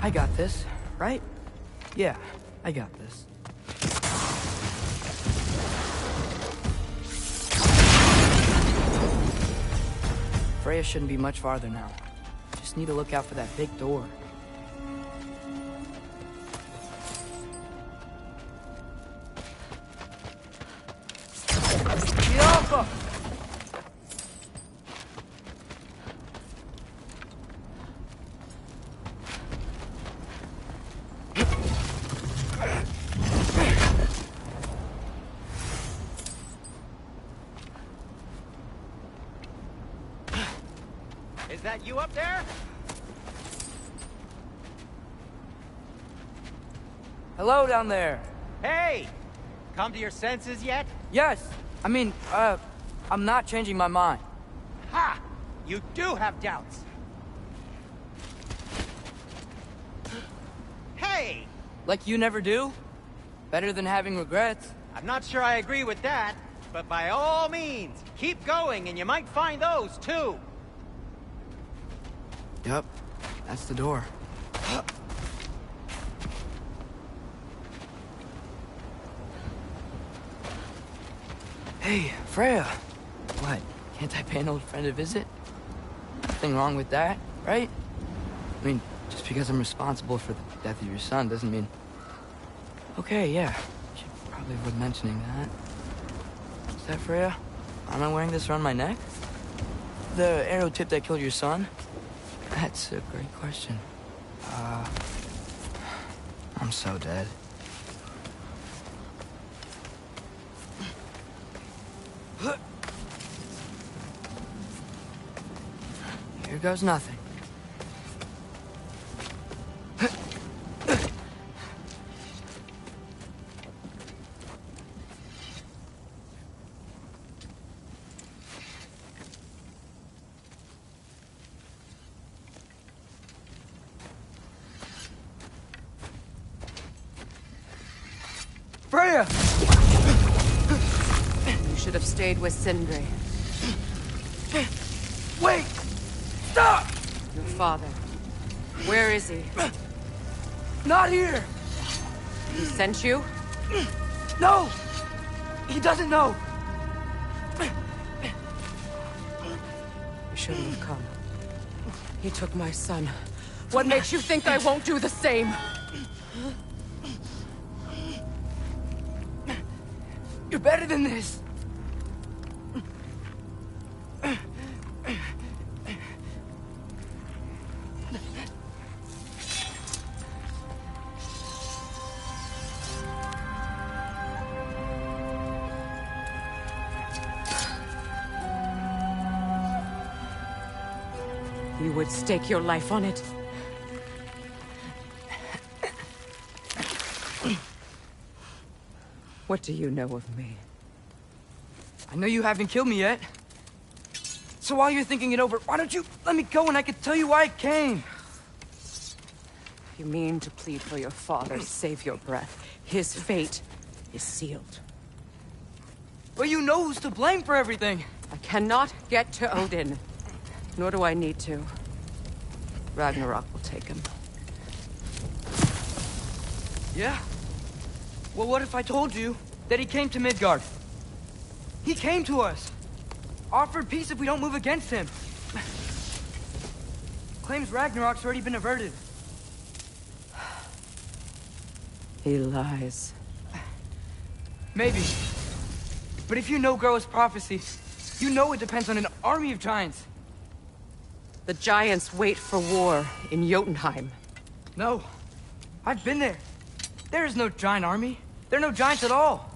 I got this, right? Yeah, I got this. Freya shouldn't be much farther now. Just need to look out for that big door. Is that you up there? Hello down there. Hey! Come to your senses yet? Yes. I mean, I'm not changing my mind. Ha! You do have doubts. Hey! Like you never do? Better than having regrets. I'm not sure I agree with that, but by all means, keep going and you might find those too. Yep, that's the door. Hey, Freya. What, can't I pay an old friend a visit? Nothing wrong with that, right? I mean, just because I'm responsible for the death of your son doesn't mean... Okay, yeah, should probably avoid mentioning that. Is that Freya? Am I wearing this around my neck? The arrow tip that killed your son? That's a great question. I'm so dead. Here goes nothing. Freya! You should have stayed with Sindri. Wait! Stop! Your father. Where is he? Not here! He sent you? No! He doesn't know! You shouldn't have come. He took my son. What makes you think I won't do the same? You're better than this! You would stake your life on it? What do you know of me? I know you haven't killed me yet. So while you're thinking it over, why don't you let me go and I can tell you why I came? You mean to plead for your father, save your breath. His fate is sealed. But you know who's to blame for everything. I cannot get to Odin. Nor do I need to. Ragnarok will take him. Yeah? Well, what if I told you that he came to Midgard? He came to us. Offered peace if we don't move against him. Claims Ragnarok's already been averted. He lies. Maybe. But if you know Groa's prophecy, you know it depends on an army of giants. The giants wait for war in Jotunheim. No. I've been there. There is no giant army. There are no giants at all.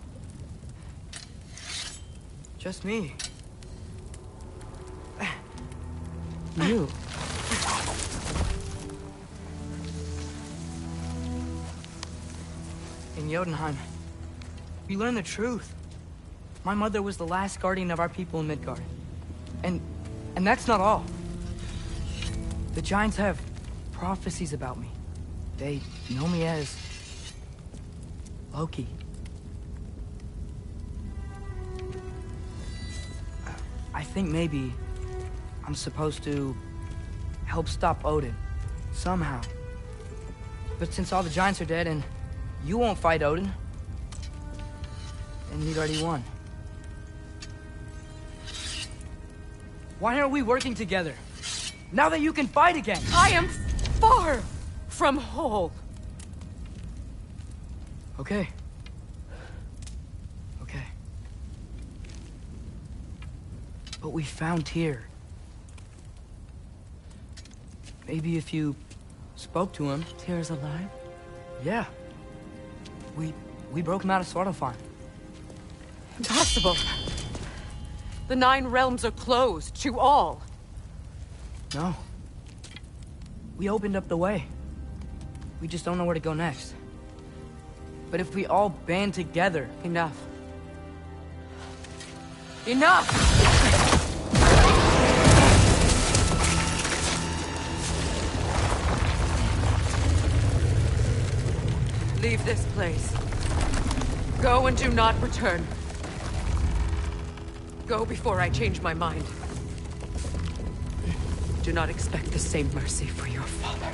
Just me. You? In Jotunheim, we learned the truth. My mother was the last guardian of our people in Midgard. And that's not all. The giants have prophecies about me. They know me as Loki. I think maybe I'm supposed to help stop Odin, somehow. But since all the giants are dead and you won't fight Odin, then he'd already won. Why aren't we working together? Now that you can fight again! I am far from whole. Okay. Okay. But we found Tyr. Maybe if you spoke to him... Tyr's alive? Yeah. We broke him out of Svartalfheim. Impossible. The 9 realms are closed to all. No. We opened up the way. We just don't know where to go next. But if we all band together... Enough. Enough! Leave this place. Go and do not return. Go before I change my mind. Do not expect the same mercy for your father.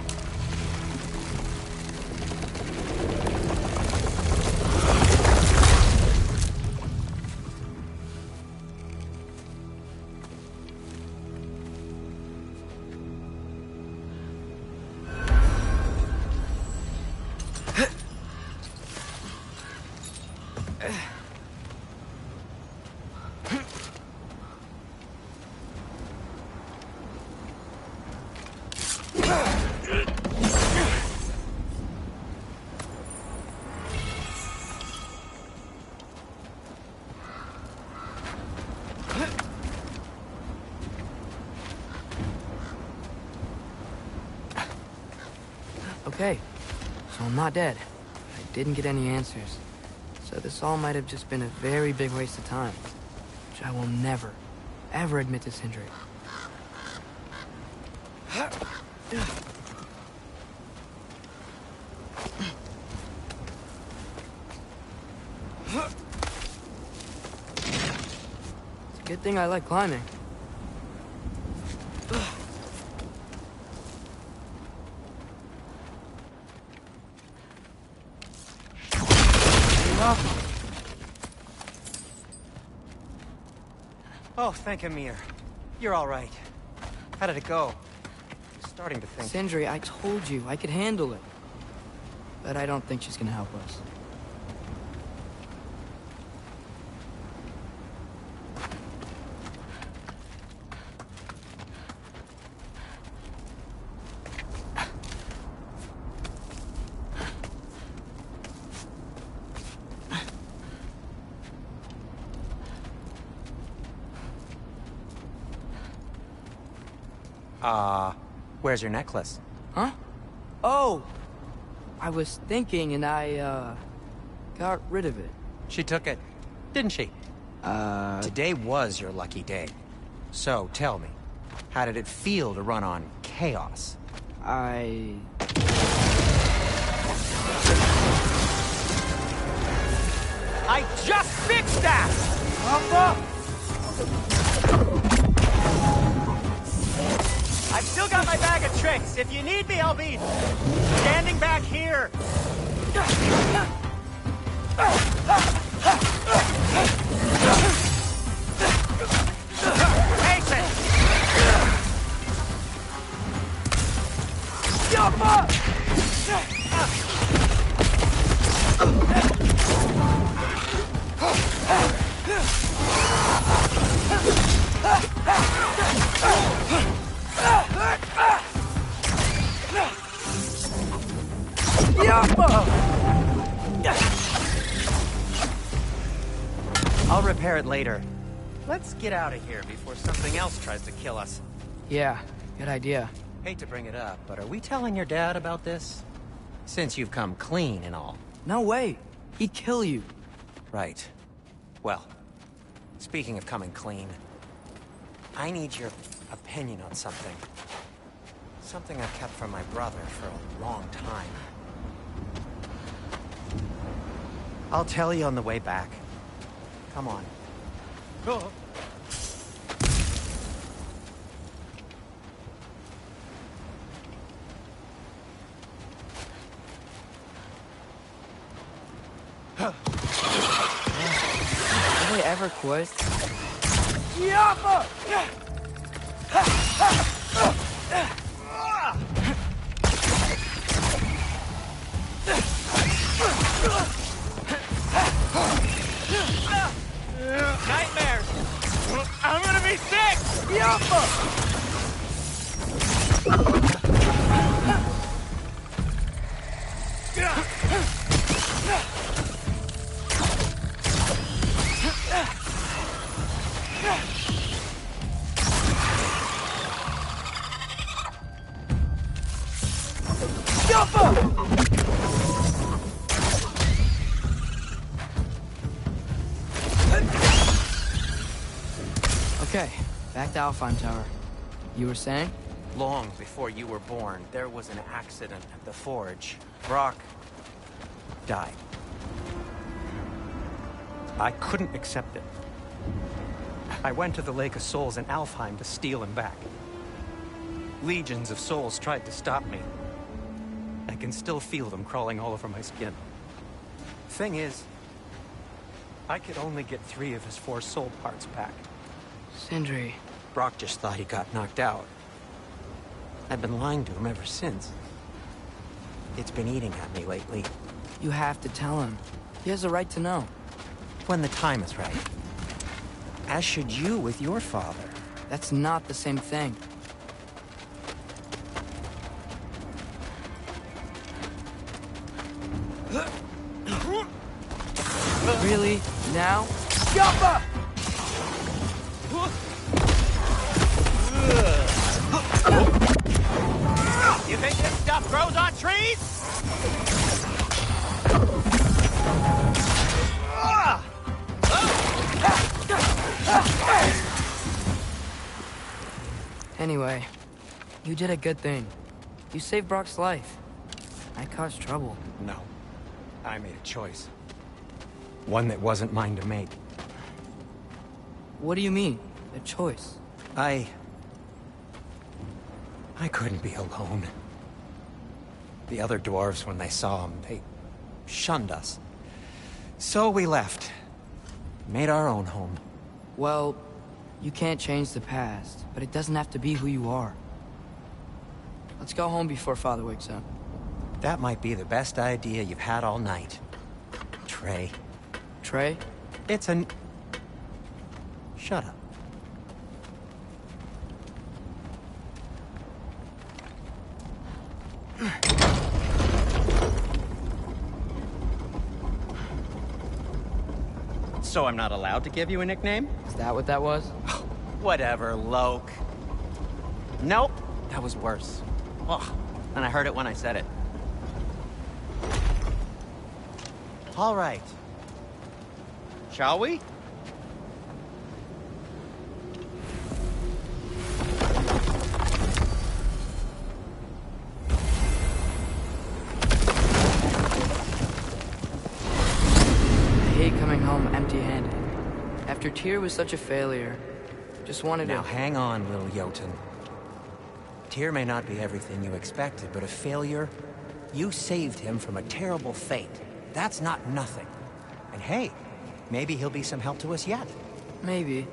Okay, so I'm not dead. I didn't get any answers. So this all might have just been a very big waste of time. Which I will never, ever admit to Sindri. It's a good thing I like climbing. Oh, thank Amir. You're all right. How did it go? I'm starting to think... Sindri, I told you I could handle it. But I don't think she's gonna help us. Where's your necklace? Huh? Oh! I was thinking and I, got rid of it. She took it, didn't she? Today was your lucky day. So, tell me, how did it feel to run on chaos? I just fixed that! I've still got my bag of tricks. If you need me, I'll be standing back here. Patient! I'll repair it later. Let's get out of here before something else tries to kill us. Yeah, good idea. Hate to bring it up, but are we telling your dad about this? Since you've come clean and all. No way. He'd kill you. Right. Well, speaking of coming clean, I need your opinion on something. Something I've kept from my brother for a long time. I'll tell you on the way back. Come on. Have they ever quit? Nightmares! I'm gonna be sick! Okay, back to Alfheim Tower. You were saying? Long before you were born, there was an accident at the forge. Brock died. I couldn't accept it. I went to the Lake of Souls in Alfheim to steal him back. Legions of souls tried to stop me. I can still feel them crawling all over my skin. Thing is, I could only get 3 of his 4 soul parts back. Sindri. Brock just thought he got knocked out. I've been lying to him ever since. It's been eating at me lately. You have to tell him. He has a right to know. When the time is right. As should you with your father. That's not the same thing. Really? Now? Yappa! You think this stuff grows on trees? Anyway, you did a good thing. You saved Brock's life. I caused trouble. No. I made a choice. One that wasn't mine to make. What do you mean? A choice? I couldn't be alone. The other dwarves, when they saw him, they shunned us. So we left. Made our own home. Well, you can't change the past, but it doesn't have to be who you are. Let's go home before Father wakes up. That might be the best idea you've had all night. Trey. Trey? It's an... Shut up. So I'm not allowed to give you a nickname? Is that what that was? Whatever, Loke. Nope, that was worse. Ugh, and I heard it when I said it. All right. Shall we? I hate coming home empty-handed. After Tyr was such a failure, just wanted Now to... hang on, little Jotun. Tyr may not be everything you expected, but a failure? You saved him from a terrible fate. That's not nothing. And hey, maybe he'll be some help to us yet. Maybe.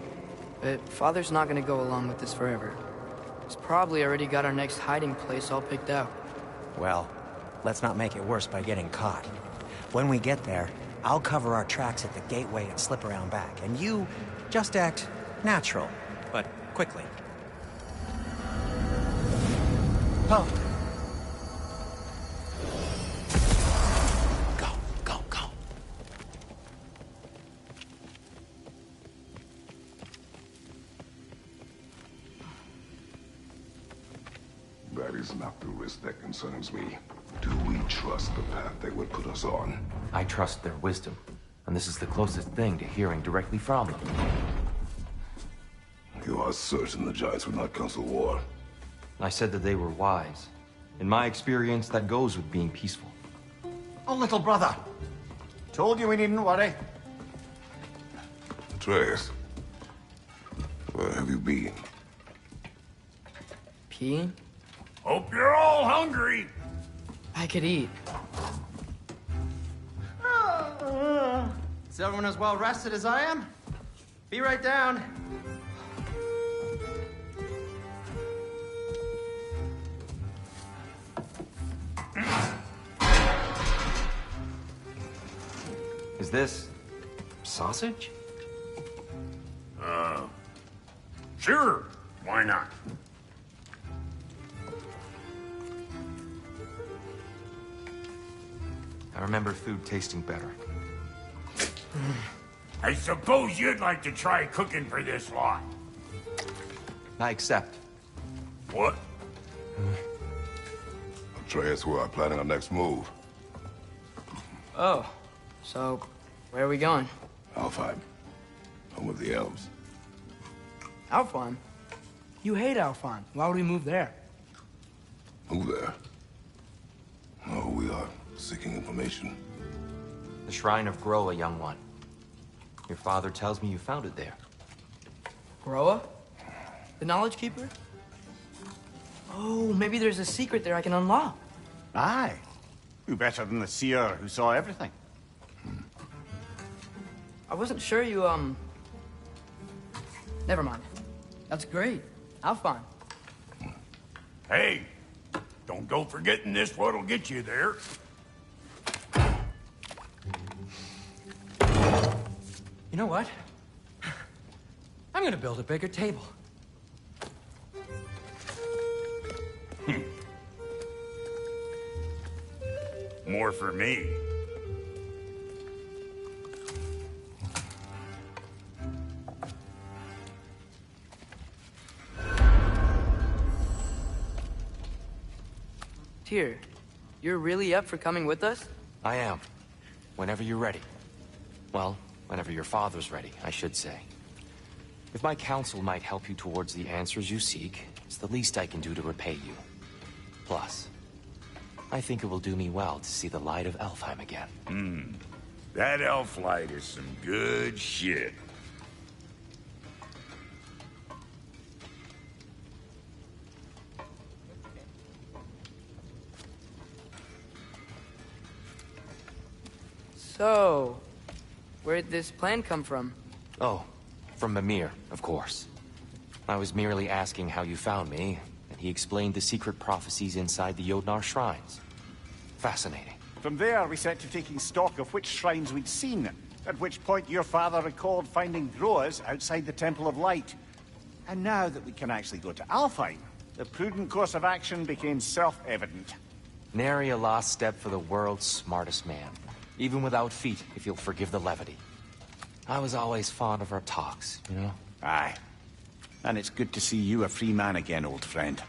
But Father's not gonna go along with this forever. He's probably already got our next hiding place all picked out. Well, let's not make it worse by getting caught. When we get there, I'll cover our tracks at the gateway and slip around back. And you just act natural, but quickly. Oh. Go, go, go. That is not the risk that concerns me. Do we trust the path they would put us on? I trust their wisdom, and this is the closest thing to hearing directly from them. You are certain the Giants would not counsel war? I said that they were wise. In my experience, that goes with being peaceful. Oh, little brother. Told you we needn't worry. Atreus, where have you been? Peeing? Hope you're all hungry. I could eat. Is everyone as well rested as I am? Be right down. Is this sausage? Sure. Why not? I remember food tasting better. I suppose you'd like to try cooking for this lot. I accept. What? Atreus, we are planning our next move. Oh, so where are we going? Alfheim, home of the elves. Alfheim? You hate Alfheim. Why would we move there? Who there? Oh, we are seeking information. The Shrine of Groa, young one. Your father tells me you found it there. Groa? The Knowledge Keeper? Oh, maybe there's a secret there I can unlock. Aye. Who better than the seer who saw everything? I wasn't sure you, Never mind. That's great. Alfheim. Hey, don't go forgetting this what'll get you there. You know what? I'm gonna build a bigger table. More for me. Tyr, You're really up for coming with us? I am. Whenever you're ready. Well, whenever your father's ready, I should say. If my counsel might help you towards the answers you seek, it's the least I can do to repay you. Plus, I think it will do me well to see the light of Elfheim again. That elf light is some good shit. So, where'd this plan come from? Oh, from Mimir, of course. I was merely asking how you found me, and he explained the secret prophecies inside the Jotnar shrines. Fascinating. From there, we set to taking stock of which shrines we'd seen, at which point your father recalled finding Groas outside the Temple of Light. And now that we can actually go to Alfheim, the prudent course of action became self-evident. Nary a lost step for the world's smartest man. Even without feet, if you'll forgive the levity. I was always fond of our talks, you know? Aye. And it's good to see you a free man again, old friend.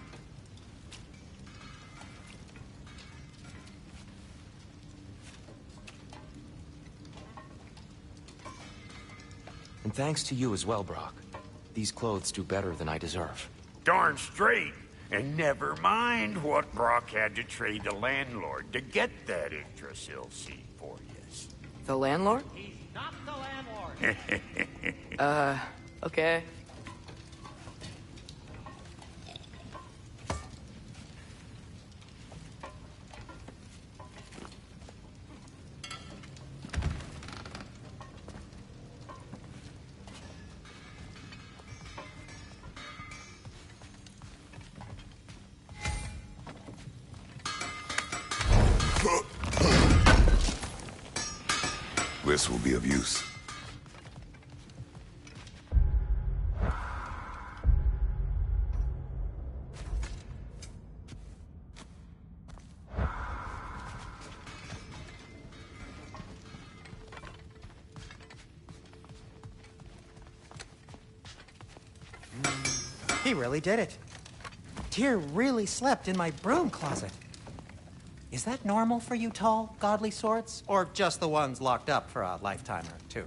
And thanks to you as well, Brock. These clothes do better than I deserve. Darn straight. And never mind what Brock had to trade the landlord to get that Yggdrasil seed for you. The landlord? He's not the landlord. Okay. This will be of use. He really did it. Tyr really slept in my broom closet. Is that normal for you tall, godly sorts? Or just the ones locked up for a lifetime or two?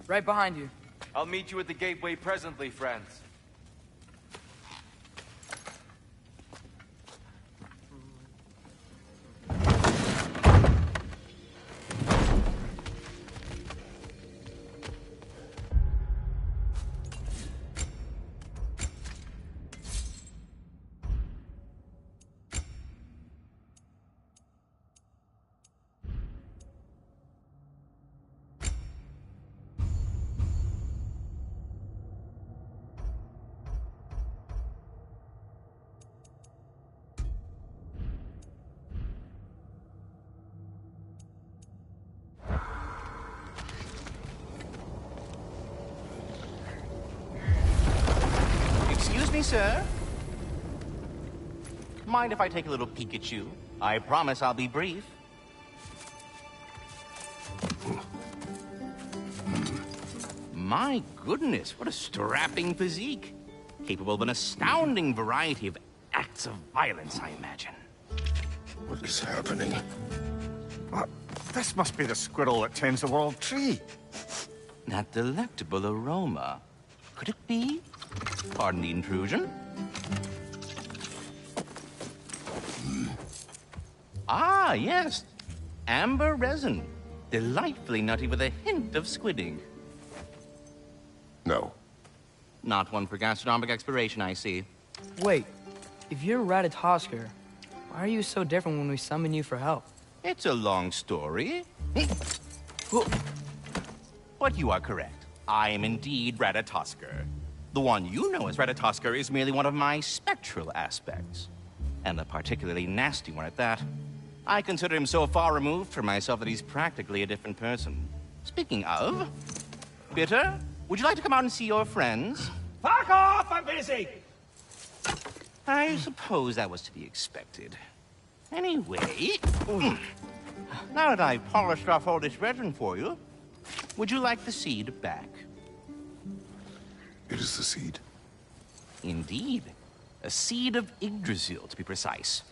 Right behind you. I'll meet you at the gateway presently, friends. Excuse me, sir. Mind if I take a little peek at you? I promise I'll be brief. My goodness, what a strapping physique. Capable of an astounding variety of acts of violence, I imagine. What is happening? This must be the squirrel that tends the world tree. That delectable aroma. Could it be? Pardon the intrusion. Ah, yes. Amber resin. Delightfully nutty with a hint of squid ink. No. Not one for gastronomic exploration, I see. Wait, if you're Ratatoskr, why are you so different when we summon you for help? It's a long story. But you are correct. I am indeed Ratatoskr. The one you know as Ratatoskr is merely one of my spectral aspects. And a particularly nasty one at that. I consider him so far removed from myself that he's practically a different person. Speaking of, Bitter, would you like to come out and see your friends? Fuck off! I'm busy! I suppose that was to be expected. Anyway, now that I've polished off all this resin for you, would you like the seed back? It is the seed. Indeed. A seed of Yggdrasil, to be precise.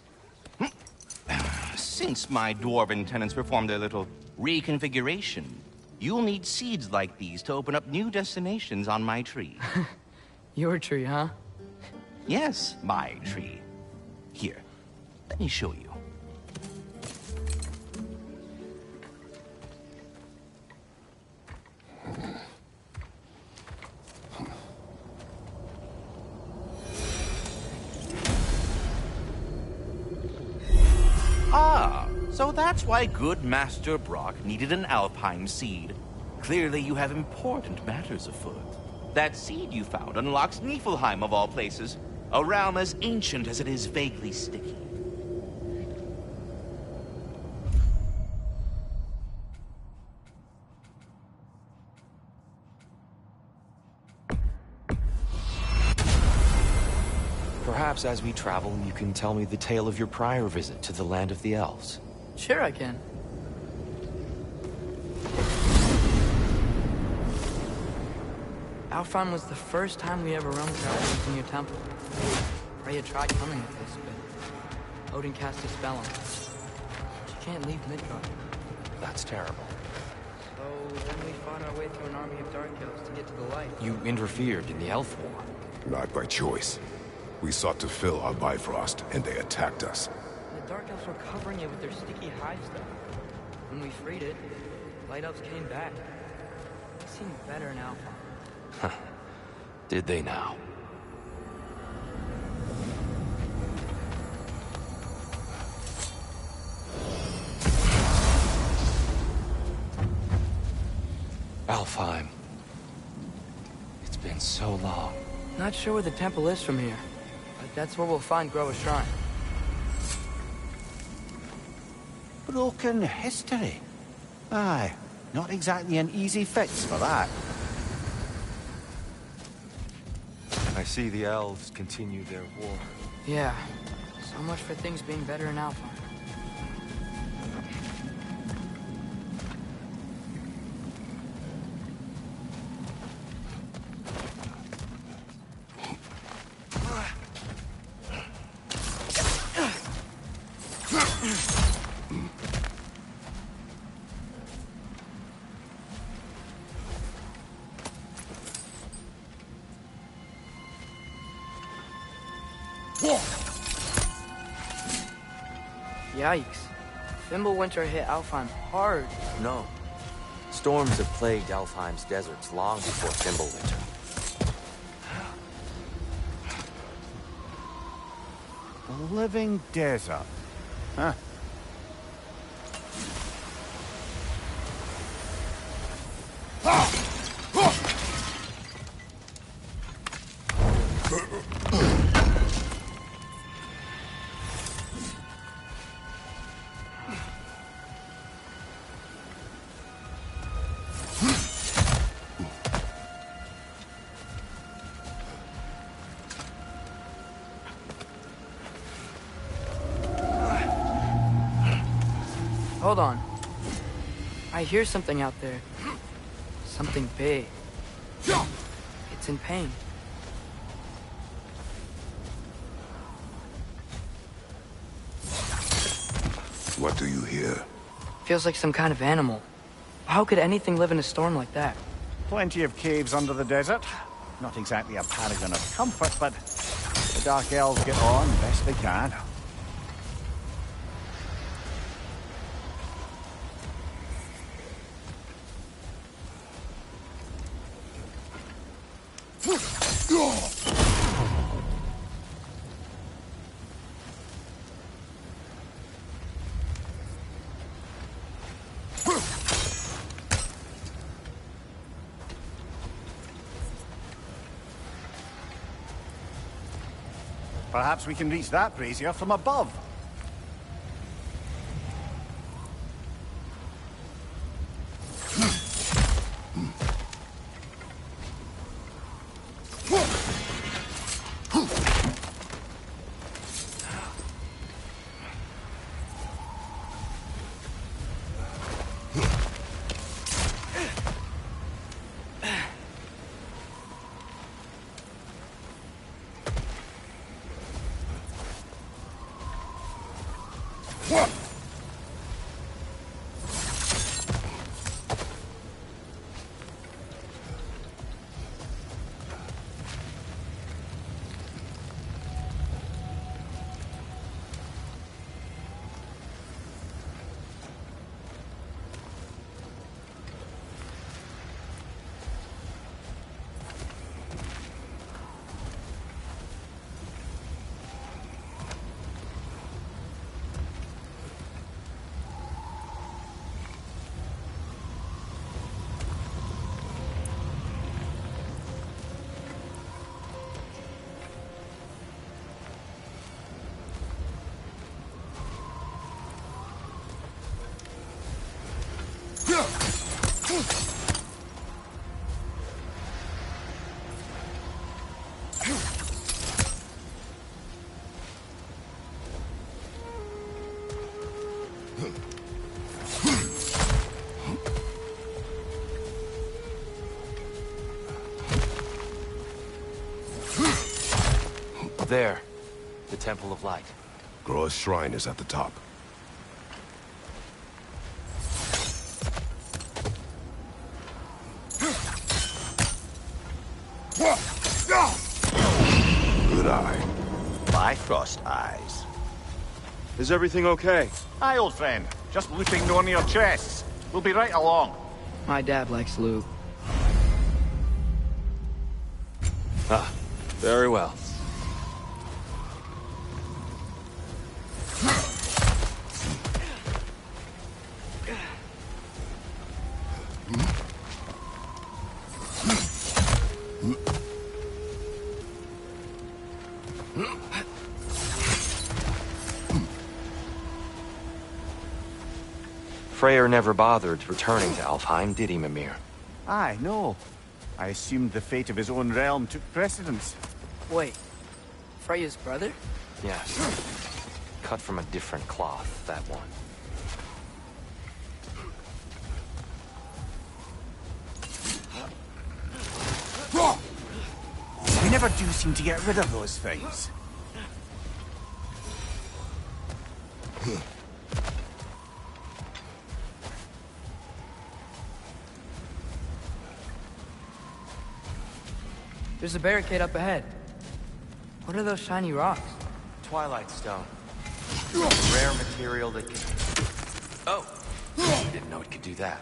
Since my dwarven tenants performed their little reconfiguration, you'll need seeds like these to open up new destinations on my tree. Your tree, huh? Yes, my tree. Here, let me show you. Ah, so that's why good Master Brock needed an Alfheim seed. Clearly you have important matters afoot. That seed you found unlocks Niflheim of all places, a realm as ancient as it is vaguely sticky. Perhaps as we travel, you can tell me the tale of your prior visit to the land of the elves. Sure I can. Alfheim was the first time we ever roamed through your temple. Freya tried coming with us, but Odin cast a spell on her. She can't leave Midgard. That's terrible. So then we fought our way through an army of Dark Elves to get to the light. You interfered in the Elf War. Not by choice. We sought to fill our Bifrost, and they attacked us. The Dark Elves were covering it with their sticky hive stuff. When we freed it, Light Elves came back. They seemed better in Alfheim. Did they now? Alfheim. It's been so long. Not sure where the temple is from here, but that's where we'll find Groa's Shrine. Broken history. Aye, not exactly an easy fix for that. I see the elves continue their war. Yeah, so much for things being better in Alfheim. Yikes. Fimbulwinter hit Alfheim hard. No. Storms have plagued Alfheim's deserts long before Fimbulwinter. A living desert. Huh. Hold on. I hear something out there. Something big. It's in pain. What do you hear? Feels like some kind of animal. How could anything live in a storm like that? Plenty of caves under the desert. Not exactly a paragon of comfort, but the Dark Elves get on best they can. Perhaps we can reach that brazier from above. There. The Temple of Light. Groa's shrine is at the top. Good eye. Bifrost eyes. Is everything okay? Aye, old friend. Just looting one of your chests. We'll be right along. My dad likes loot. Ah, very well. Freyr never bothered returning to Alfheim, did he, Mimir? Aye, no. I assumed the fate of his own realm took precedence. Wait, Freya's brother? Yes. Cut from a different cloth, that one. We never do seem to get rid of those things. There's a barricade up ahead. What are those shiny rocks? Twilight Stone. Rare material that can... Oh! Didn't know it could do that.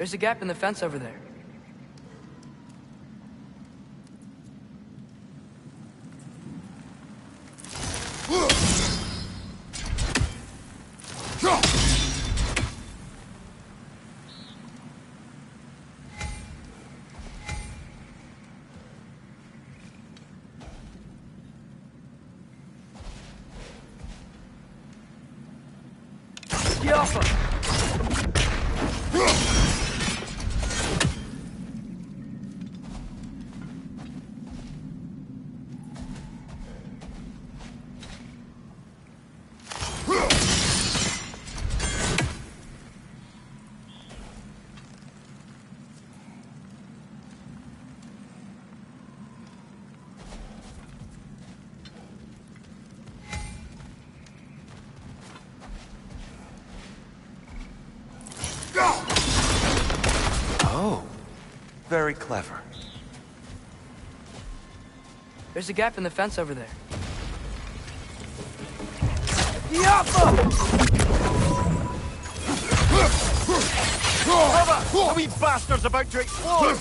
There's a gap in the fence over there. Get off her! very clever. There's a gap in the fence over there. Cover! The wee bastard's about to explode!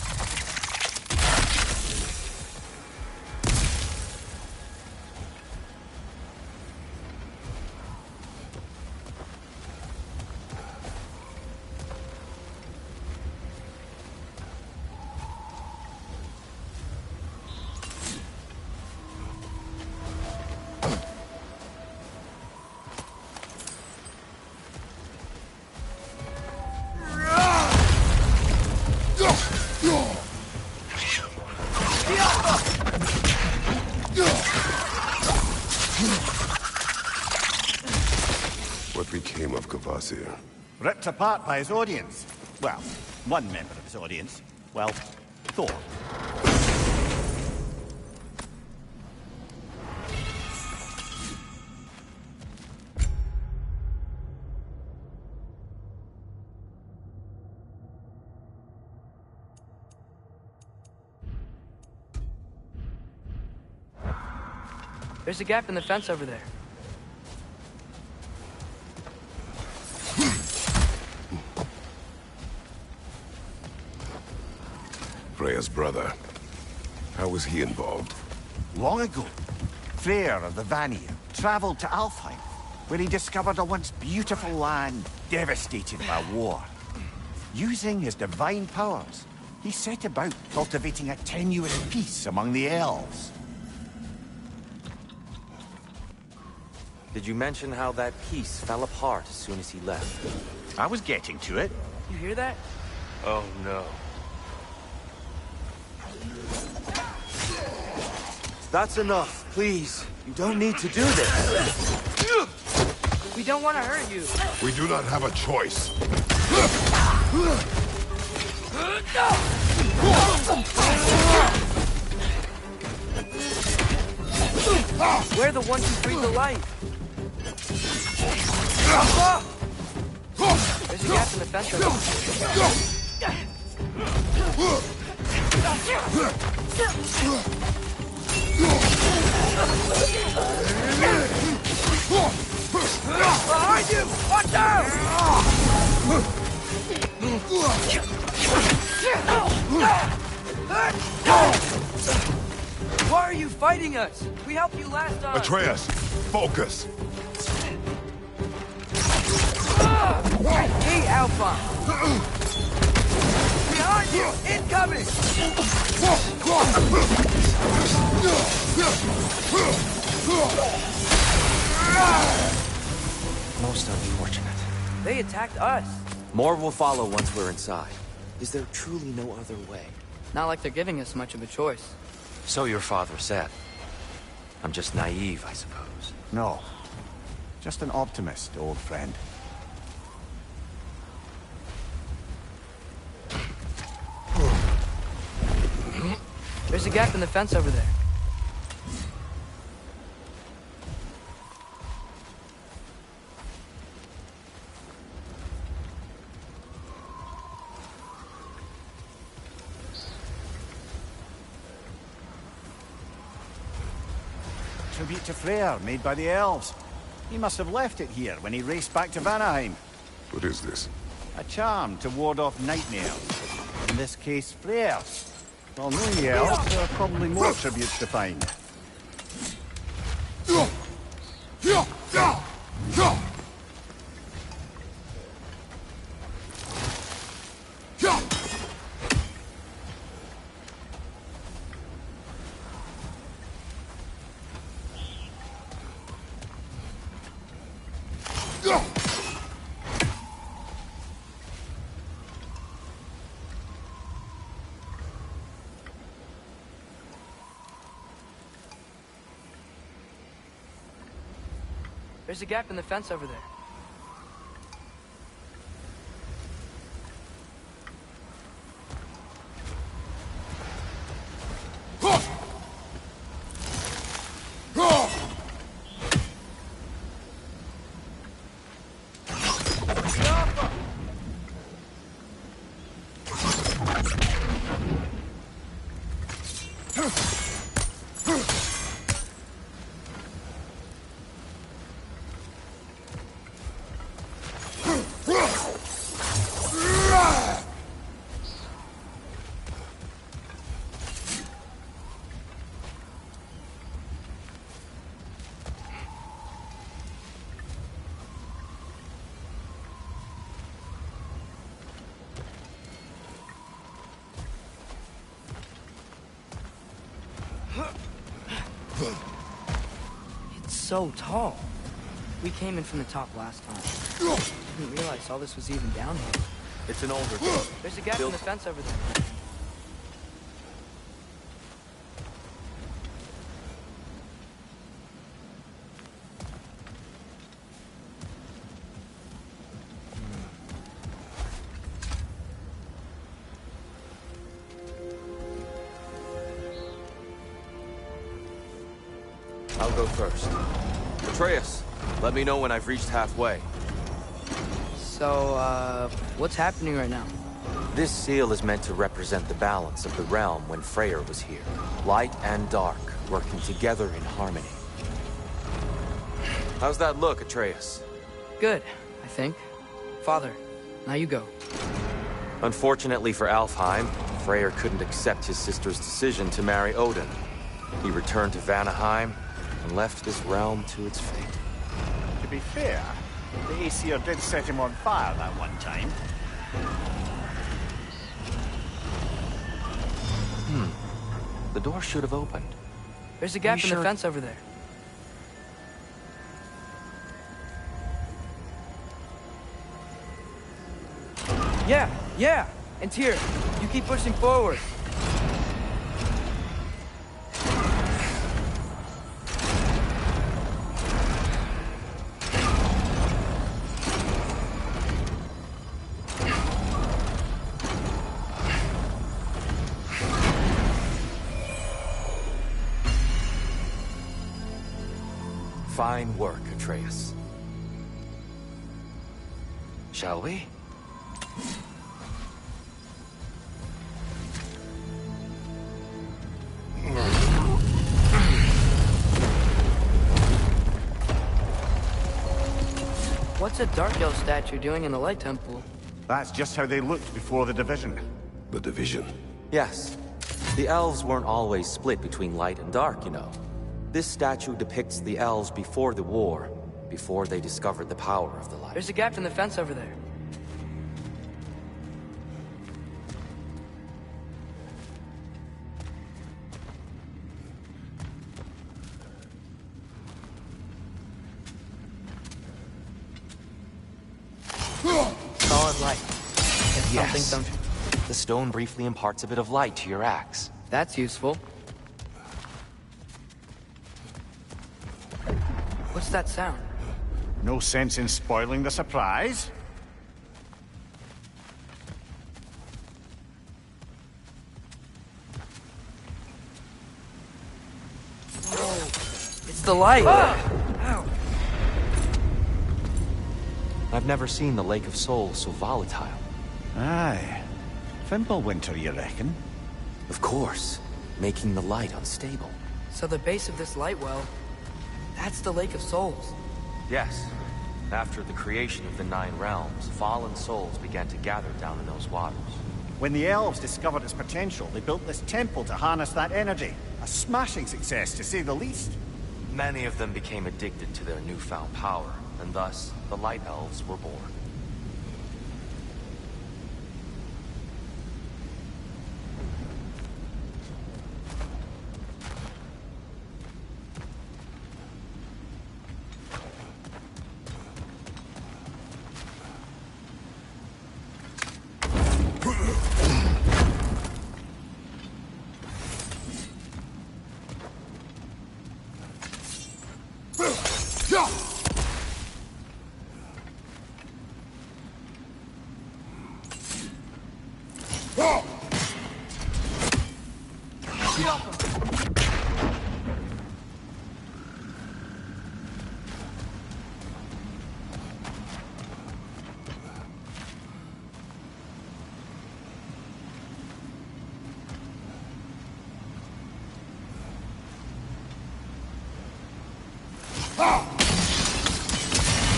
What became of Kvasir? Ripped apart by his audience. Well, one member of his audience. Well, Thor. There's a gap in the fence over there. Freya's brother. How was he involved? Long ago, Freyr of the Vanir traveled to Alfheim, where he discovered a once beautiful land devastated by war. Using his divine powers, he set about cultivating a tenuous peace among the elves. Did you mention how that piece fell apart as soon as he left? I was getting to it. You hear that? Oh no. That's enough, please. You don't need to do this. We don't want to hurt you. We do not have a choice. We're the ones who breathe the light. There's a gap in the fence over behind you! Watch out! Why are you fighting us? We helped you last time. Atreus, focus. Hey, Alpha! Behind you! Incoming! Most unfortunate. They attacked us. More will follow once we're inside. Is there truly no other way? Not like they're giving us much of a choice. So your father said. I'm just naive, I suppose. No. Just an optimist, old friend. There's a gap in the fence over there. Tribute to Freyr, made by the elves. He must have left it here when he raced back to Vanaheim. What is this? A charm to ward off nightmares. In this case, Freyr's. Well, knowing the elves, there are probably more tributes to find. There's a gap in the fence over there. so tall. We came in from the top last time. Didn't realize all this was even down here. It's an older gate. There's a gap in the fence over there. I'll go first. Atreus, let me know when I've reached halfway. So, what's happening right now? This seal is meant to represent the balance of the realm when Freyr was here. Light and dark, working together in harmony. How's that look, Atreus? Good, I think. Father, now you go. Unfortunately for Alfheim, Freyr couldn't accept his sister's decision to marry Odin. He returned to Vanaheim and left this realm to its fate. To be fair, the Aesir did set him on fire that one time. The door should have opened. There's a gap in the fence over there. Yeah! And Tyr, you keep pushing forward. Fine work, Atreus. Shall we? What's a Dark Elf statue doing in the Light Temple? That's just how they looked before the division. The division. Yes. The elves weren't always split between light and dark, you know. This statue depicts the elves before the war, before they discovered the power of the light. There's a gap in the fence over there. Solid light. Guess Yes. something. The stone briefly imparts a bit of light to your axe. That's useful. What's that sound? No sense in spoiling the surprise. It's the light! Ow! I've never seen the Lake of Souls so volatile. Aye. Fimbulwinter, you reckon? Of course, making the light unstable. So the base of this light well, that's the Lake of Souls. Yes. After the creation of the Nine Realms, fallen souls began to gather down in those waters. When the elves discovered its potential, they built this temple to harness that energy. A smashing success, to say the least. Many of them became addicted to their newfound power, and thus, the Light Elves were born.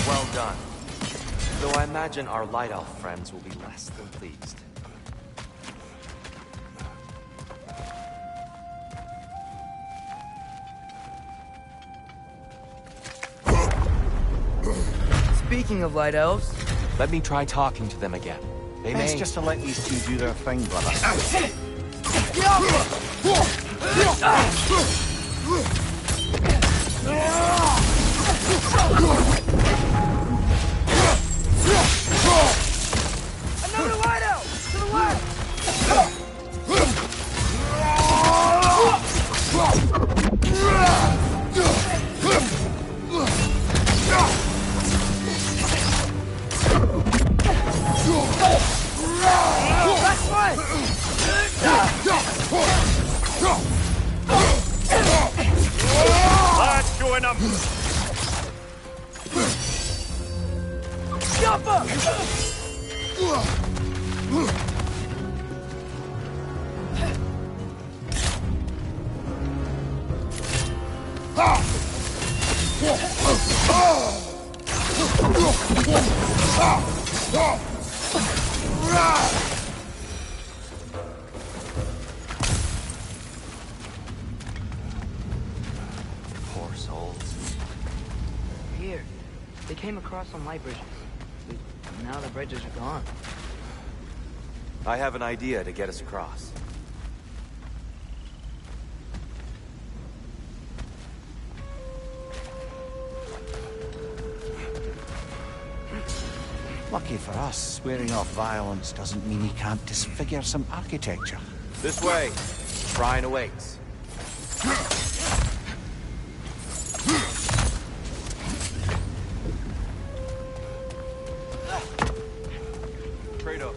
Well done. Though I imagine our Light Elf friends will be less than pleased. Speaking of Light Elves... Let me try talking to them again. They Best may... just to let these two do their thing, brother. Another light out! To the left! Last one! That's two enough. Jump up! Poor souls. Here. They came across some light bridges. But now the bridges are gone. I have an idea to get us across. Lucky for us, swearing off violence doesn't mean he can't disfigure some architecture. This way. Shrine awaits. Kratos,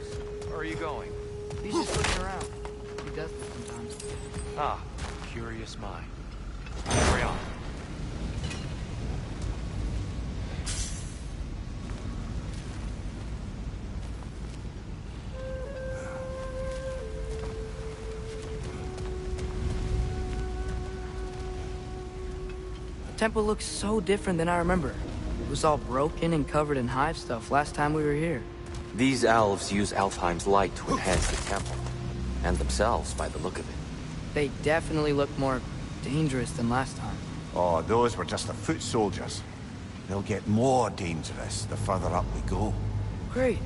where are you going? He's just looking around. He does this sometimes. Ah, curious mind. Carry on. The temple looks so different than I remember. It was all broken and covered in hive stuff last time we were here. These elves use Alfheim's light to enhance the temple. And themselves, by the look of it. They definitely look more dangerous than last time. Oh, those were just the foot soldiers. They'll get more dangerous the further up we go. Great.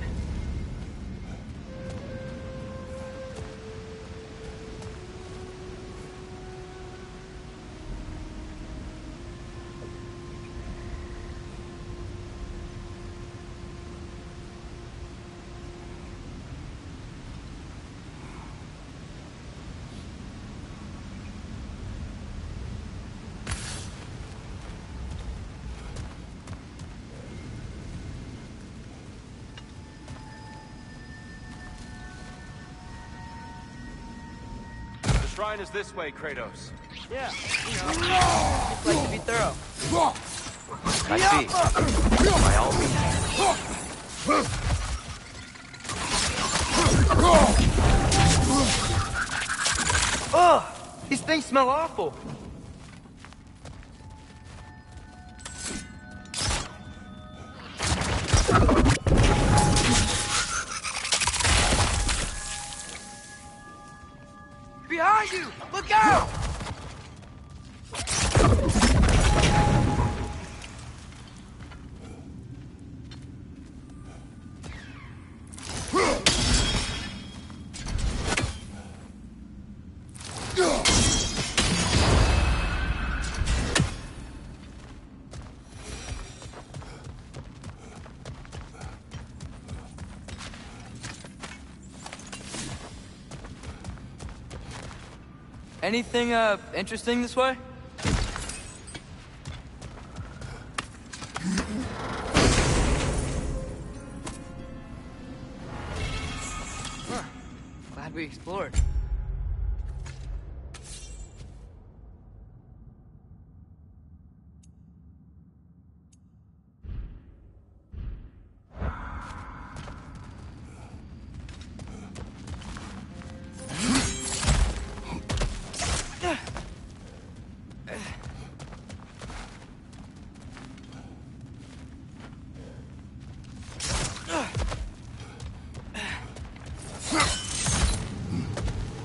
The shrine is this way, Kratos. Yeah, just like to be thorough. I see. By all means. Ugh! These things smell awful. Behind you! Look out! Anything, interesting this way? Huh. Glad we explored.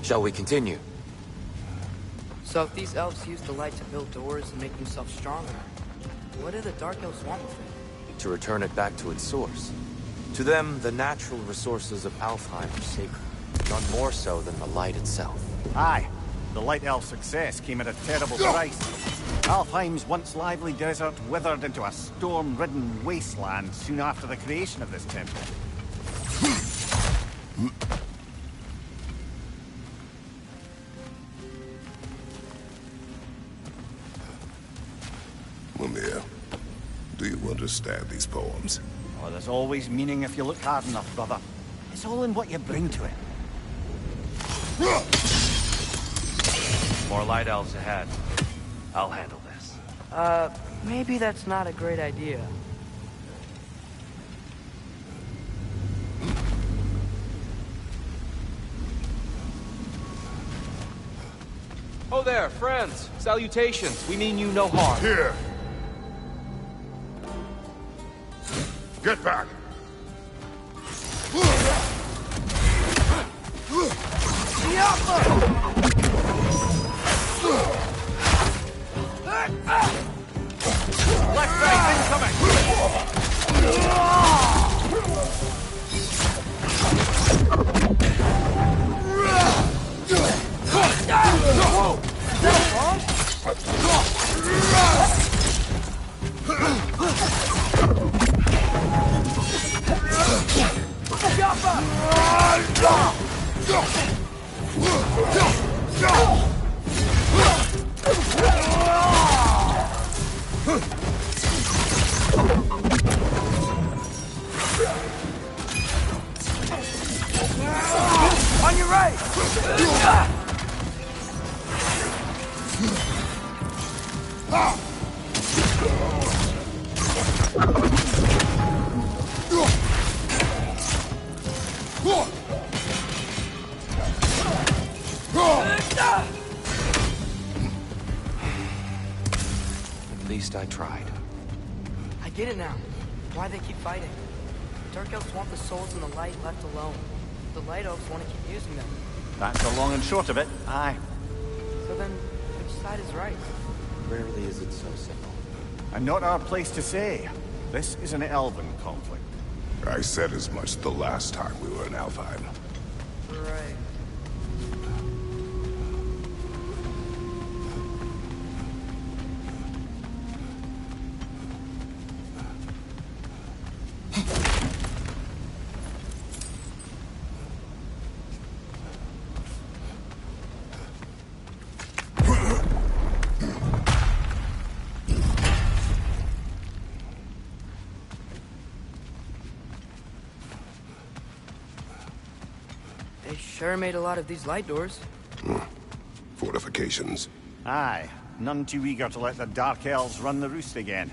Shall we continue? So if these elves use the light to build doors and make themselves stronger, what do the Dark Elves want with it? To return it back to its source. To them, the natural resources of Alfheim are sacred. None more so than the light itself. Aye, the Light Elf success came at a terrible price. Alfheim's once lively desert withered into a storm-ridden wasteland soon after the creation of this temple. Mimir, do you understand these poems? Oh, there's always meaning if you look hard enough, brother. It's all in what you bring to it. More light elves ahead. I'll handle this. Maybe that's not a great idea. Oh there, friends. Salutations. We mean you no harm. Here! Get back! Left face incoming! On your right! At least I tried. I get it now. Why they keep fighting. Dark Elves want the souls in the light left alone. The Light Elves want to keep using them. That's the long and short of it, aye. So then, which side is right? Rarely is it so simple. And not our place to say. This is an elven conflict. I said as much the last time we were in Alfheim. Right. They sure made a lot of these light doors. Fortifications. Aye, none too eager to let the Dark Elves run the roost again.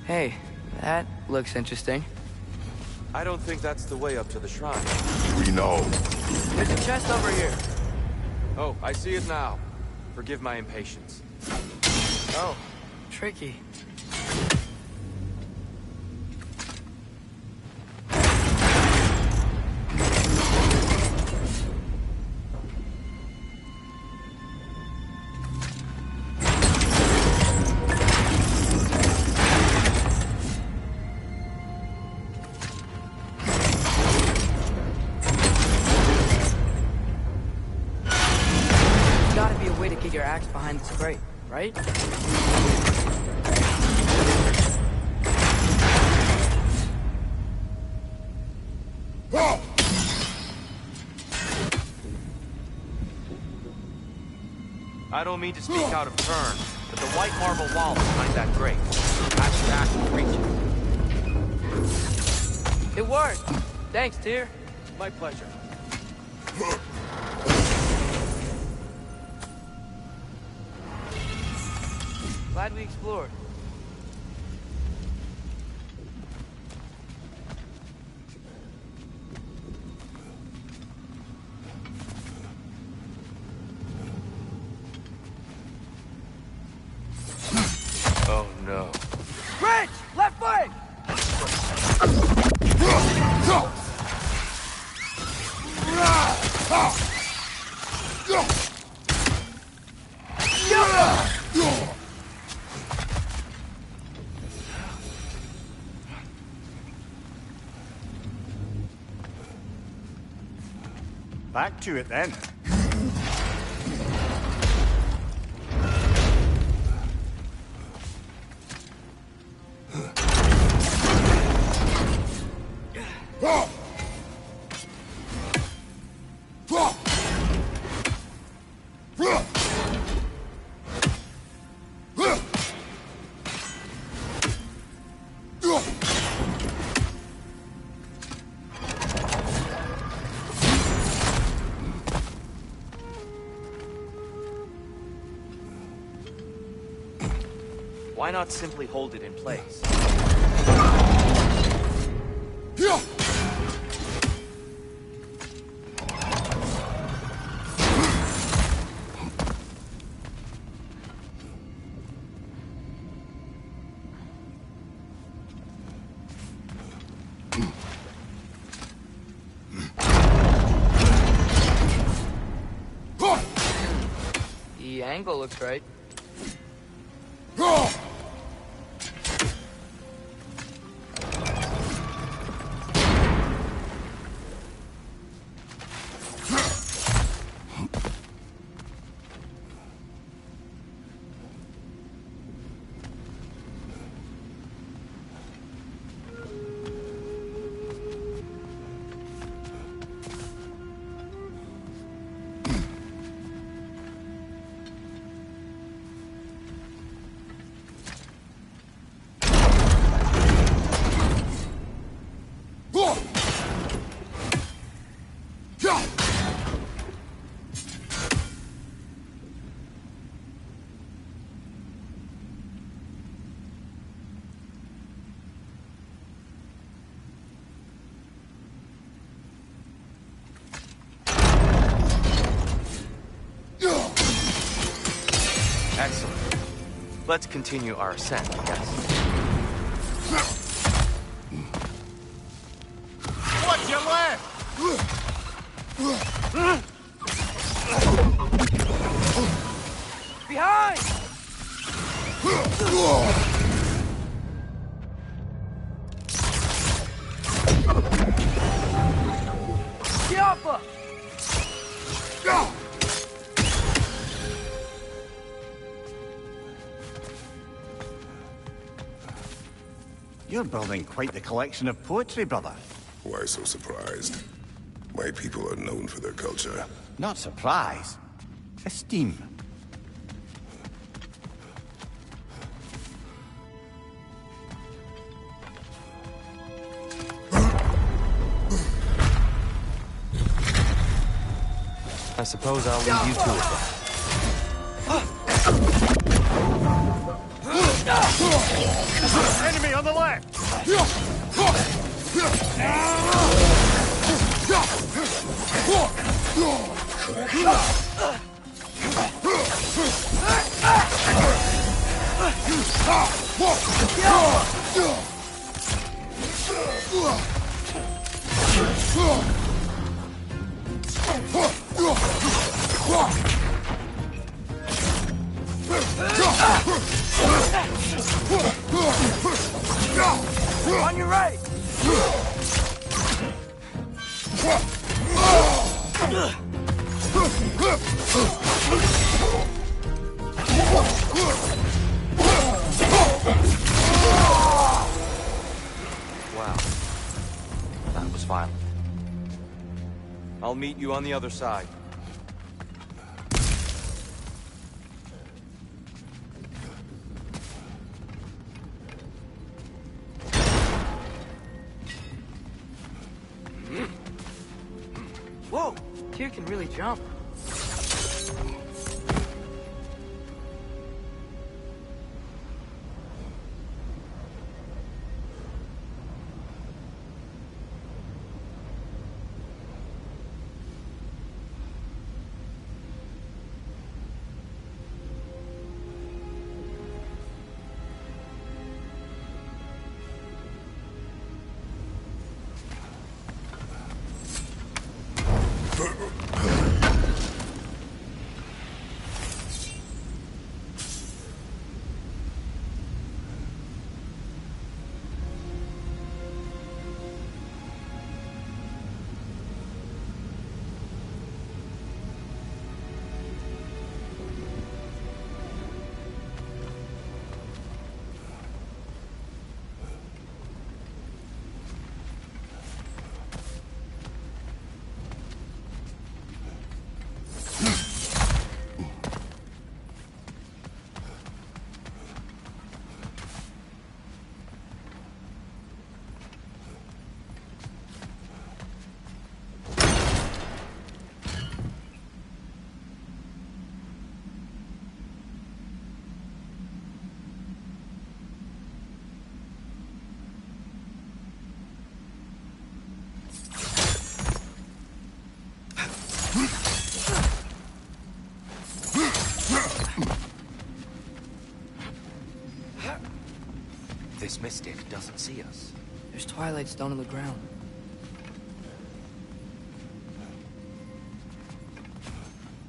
Hey, that looks interesting. I don't think that's the way up to the shrine. We know. There's a chest over here. Oh, I see it now. Forgive my impatience. Oh, tricky. Get your axe behind this crate, right? I don't mean to speak out of turn, but the white marble wall behind that grate. Perhaps your axe will reach it. It worked! Thanks, Tyr. My pleasure. Glad we explored. Oh no. Rich! Back to it then. Why not simply hold it in place? The angle looks right. Excellent. Let's continue our ascent, I guess. What's your left? Behind! Chiappa! You're building quite the collection of poetry, brother. Why so surprised? My people are known for their culture. Not surprise. Esteem. I suppose I'll leave you to it then. Enemy on the left! On your right! Wow. That was violent. I'll meet you on the other side. Whoa! Tyr can really jump. Mystic doesn't see us. There's Twilight Stone on the ground.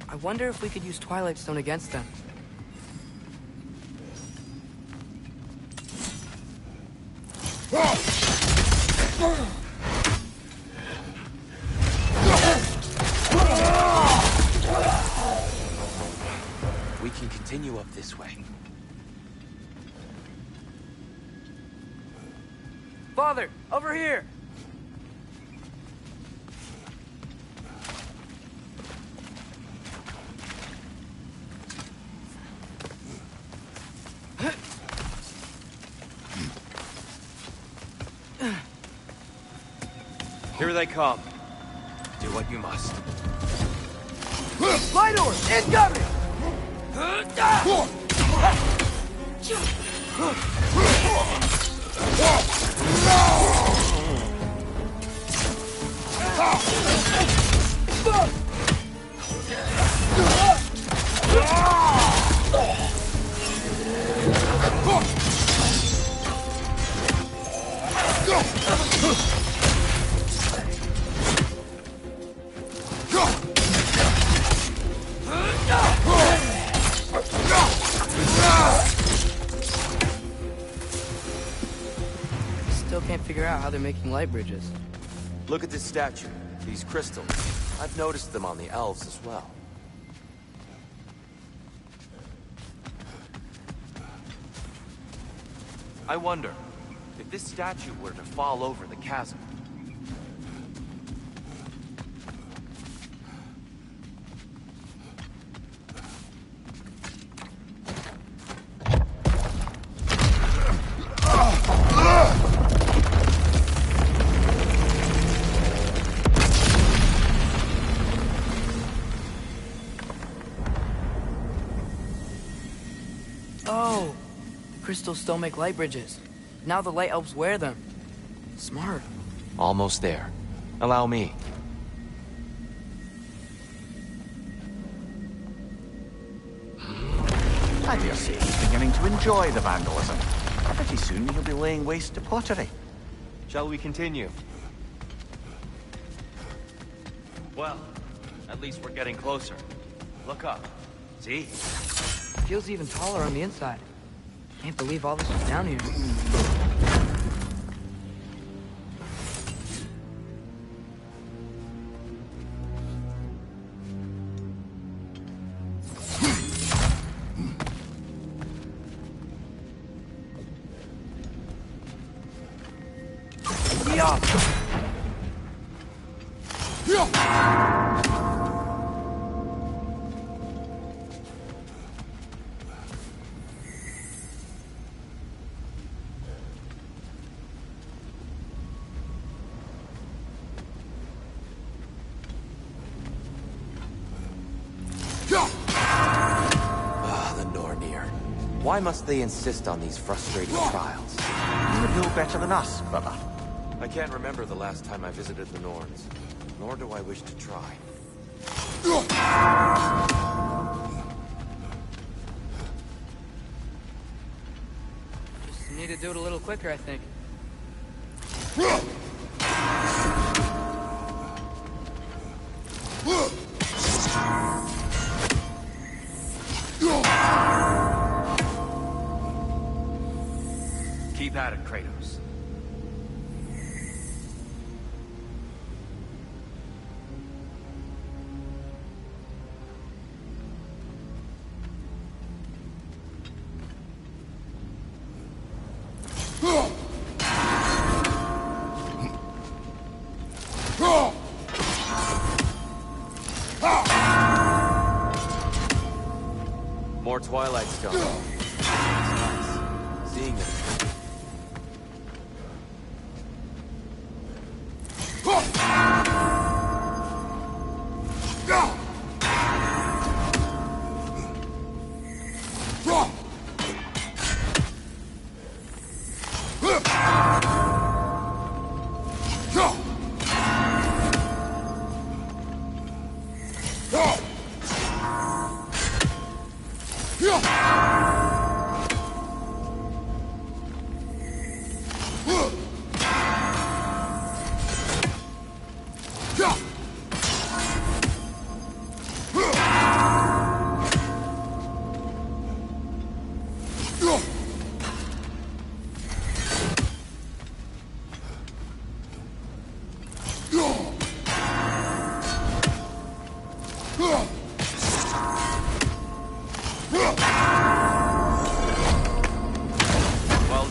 I wonder if we could use Twilight Stone against them. We can continue up this way. Father, over here! Here they come. Do what you must. Light orb! Incoming! Still can't figure out how they're making light bridges. Look at this statue. These crystals. I've noticed them on the elves as well. I wonder, if this statue were to fall over the chasm, Oh! The crystals still make light bridges. Now the light elves wear them. Smart. almost there. Allow me. I dare say he's beginning to enjoy the vandalism. Pretty soon he'll be laying waste to pottery. Shall we continue? Well, at least we're getting closer. Look up. See? Feels even taller on the inside. Can't believe all this was down here. The Nornir. Why must they insist on these frustrating trials? You would know better than us, brother. I can't remember the last time I visited the Norns, nor do I wish to try. Just need to do it a little quicker, I think. Keep at it, Kratos. More Twilight Stone. It's nice. Seeing them. Well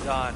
done.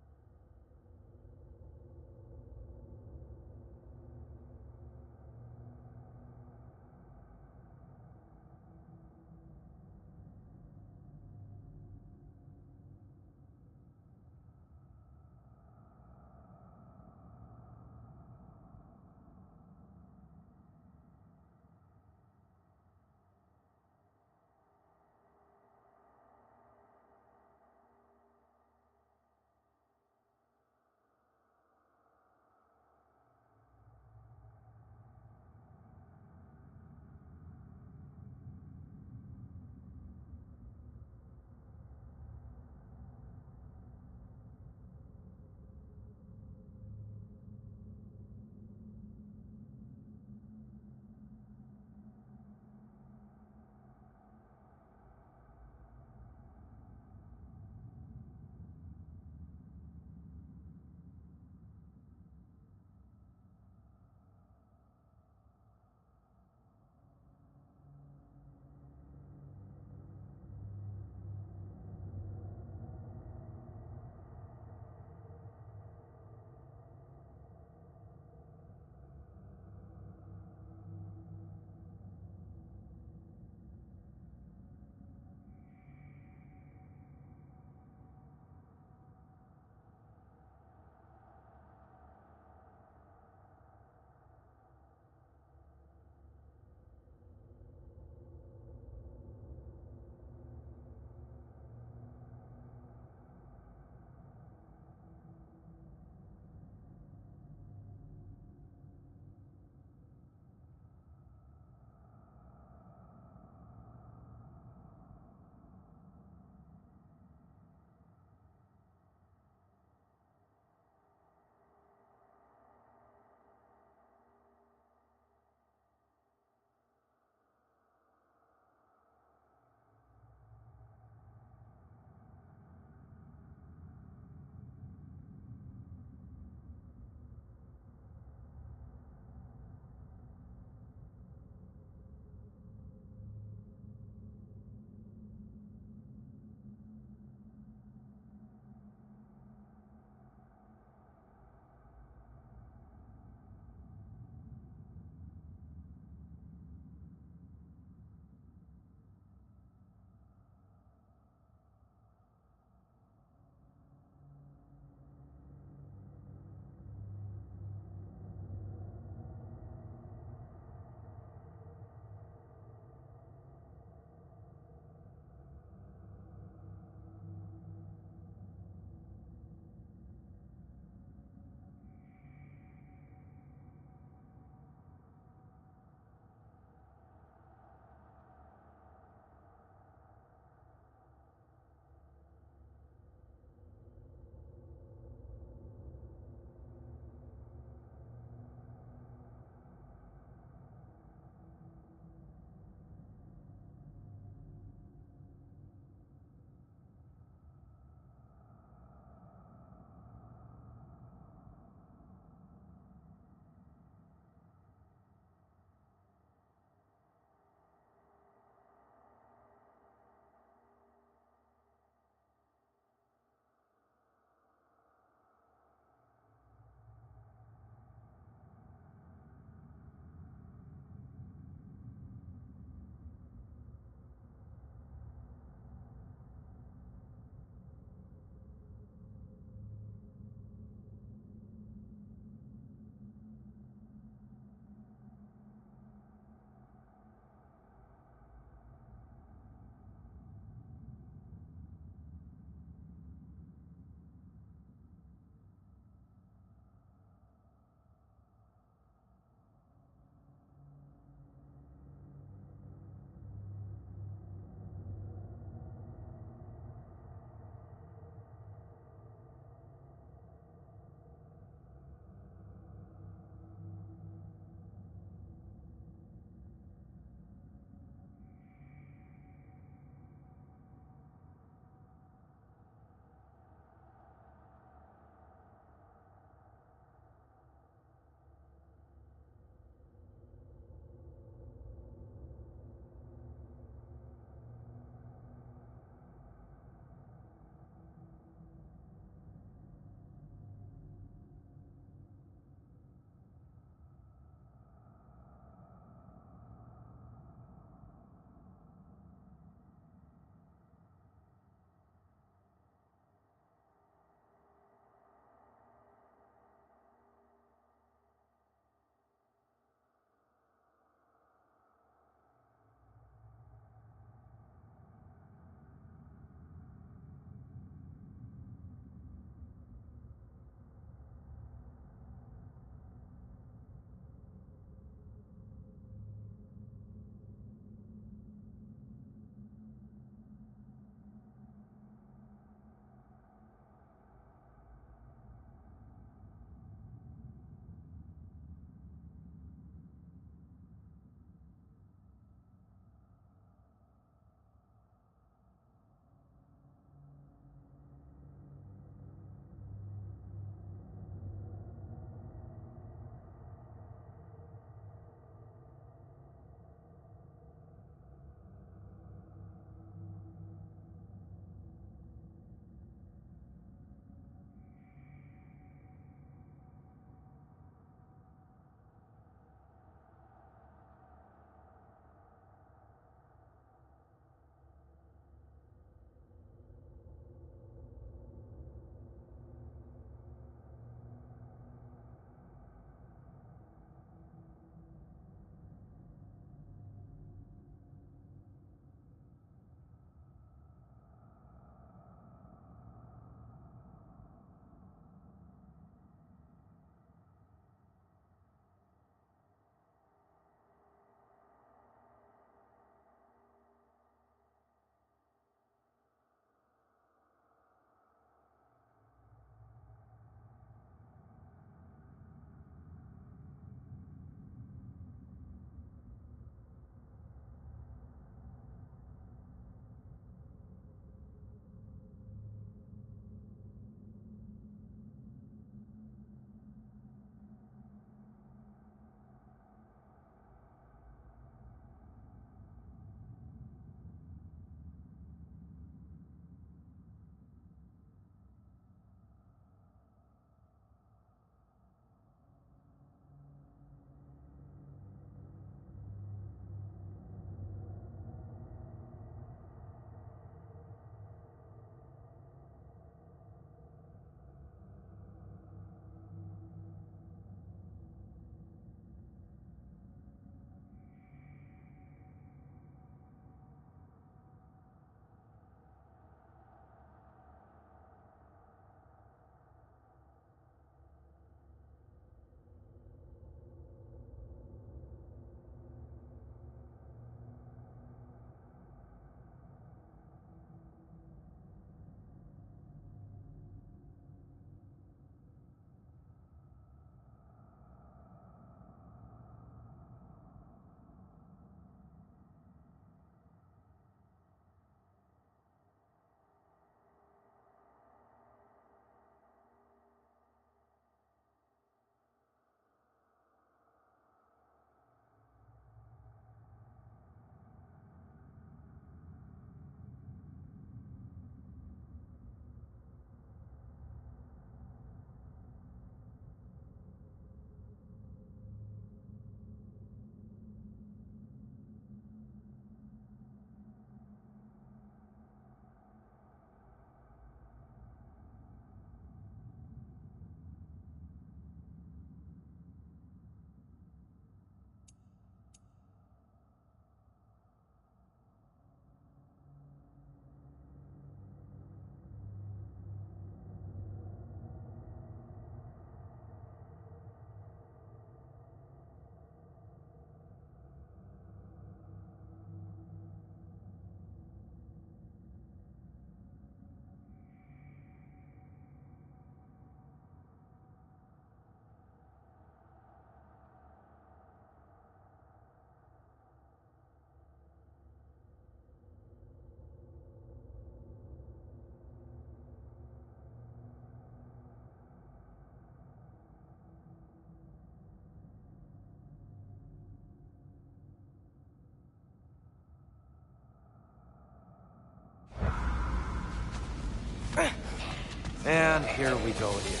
And here we go again.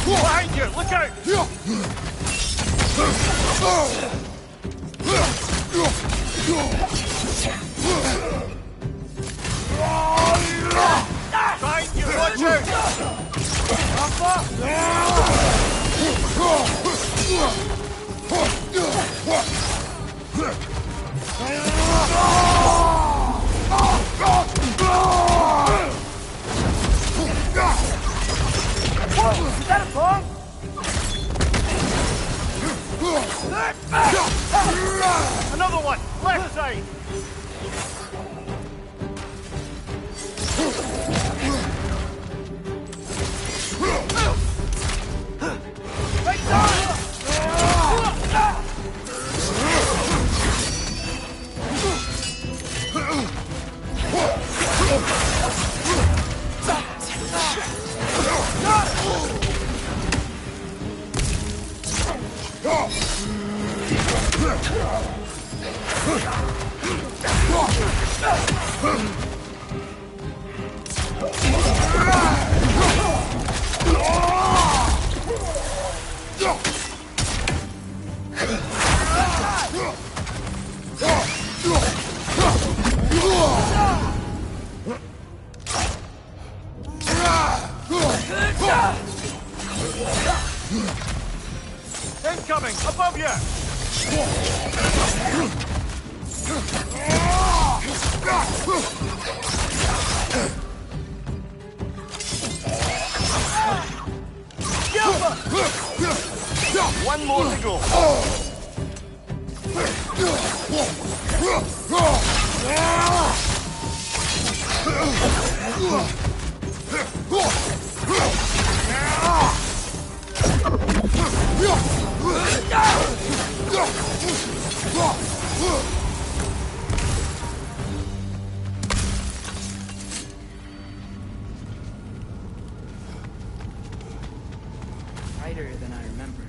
Behind you! Look out! Behind you! Watch out! Whoa! Is that a bomb? Another one! Left side! Right side! Incoming! Above you! One more to go. Tighter than I remember.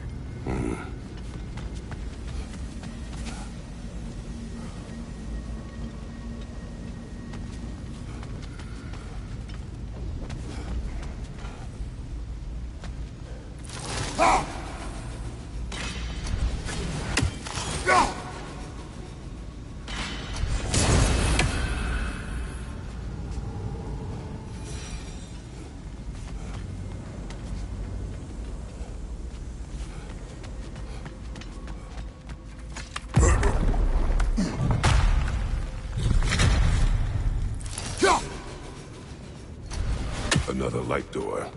Another light door.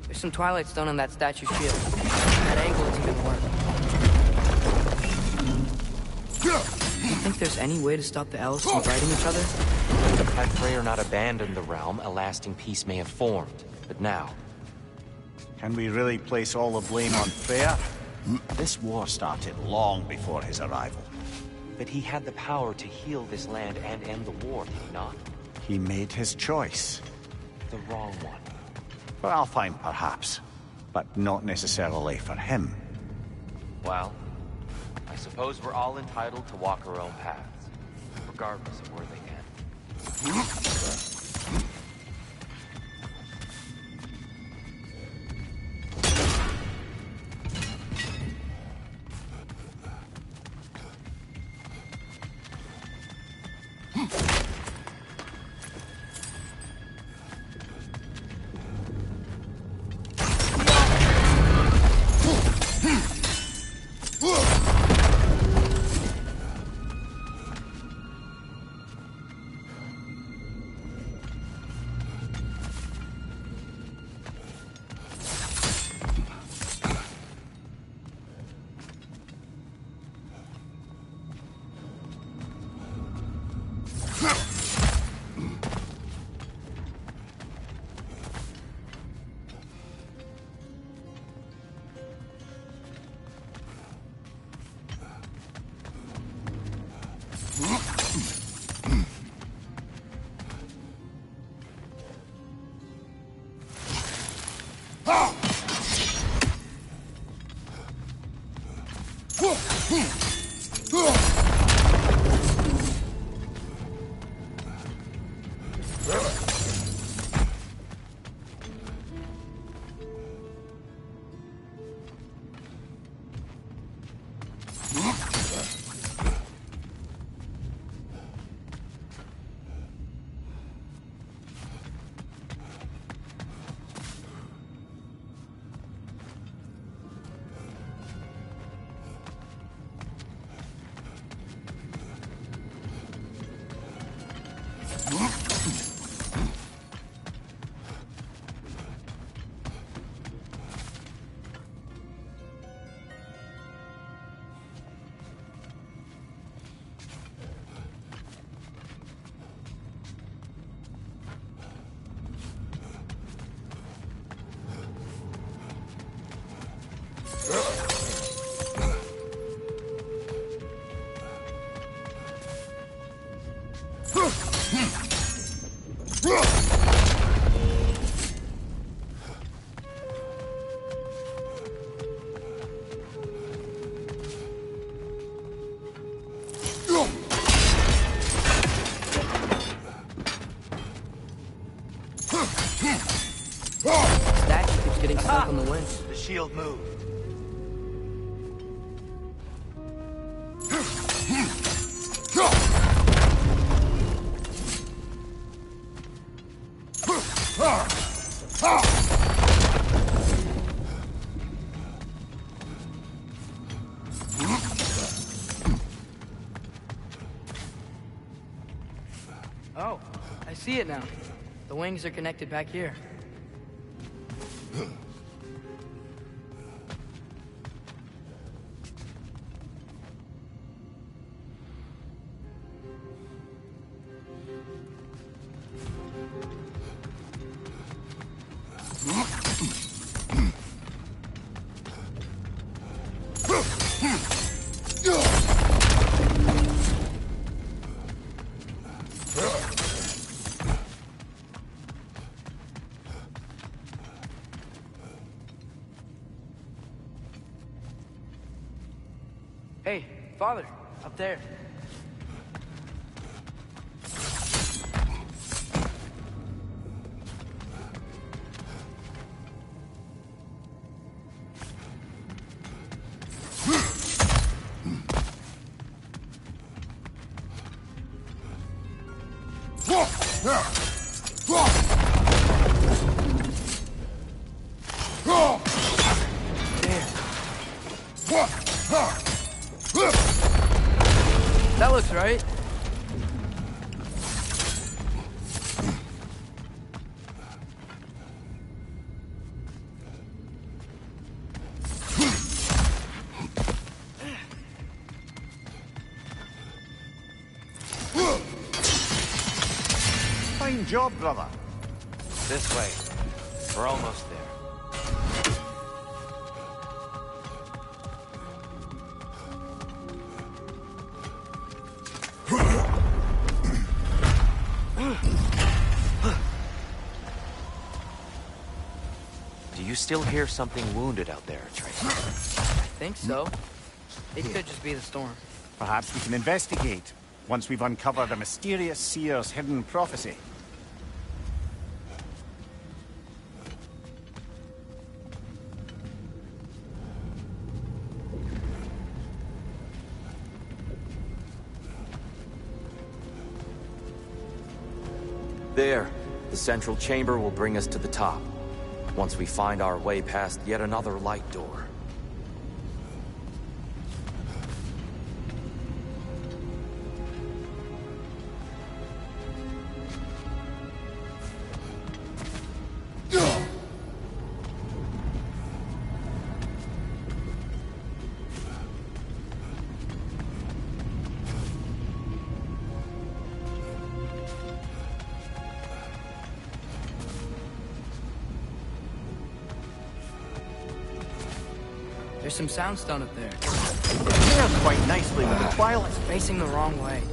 There's some Twilight Stone on that statue shield. That angle isn't gonna work. Do you think there's any way to stop the elves from fighting each other? Had Freyr not abandoned the realm, a lasting peace may have formed. But now... Can we really place all the blame on Freyr? This war started long before his arrival. But he had the power to heal this land and end the war, did he not? He made his choice. The wrong one. For Alfheim, perhaps. But not necessarily for him. Well, I suppose we're all entitled to walk our own paths, regardless of where they end. getting stuck on the winch. The shield moved. Oh, I see it now. The wings are connected back here. Hey, Father, up there. That looks right. Fine job, brother. This way. We're almost there. Do you still hear something wounded out there, Tracer? I think so. It could just be the storm. Perhaps we can investigate once we've uncovered a mysterious seer's hidden prophecy. There. The central chamber will bring us to the top. Once we find our way past yet another light door. There's some soundstone up there. It pairs quite nicely with the twilight. It's facing the wrong way.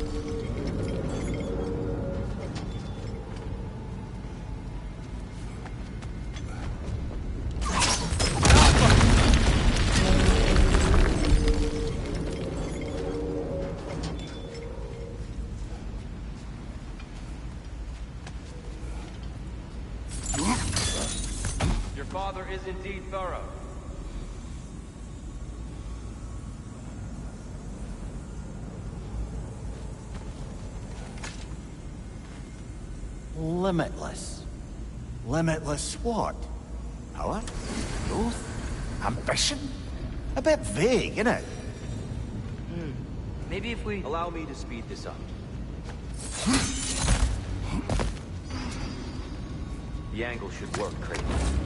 Your father is indeed thorough. Limitless. Limitless what? Power? Growth? Ambition? A bit vague, innit? Maybe if we... Allow me to speed this up. The angle should work, Kratos.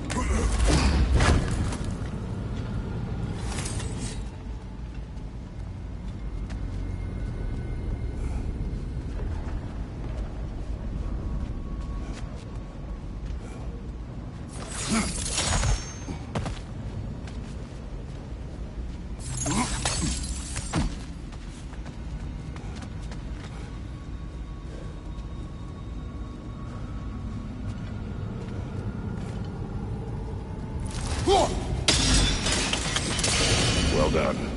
Well done.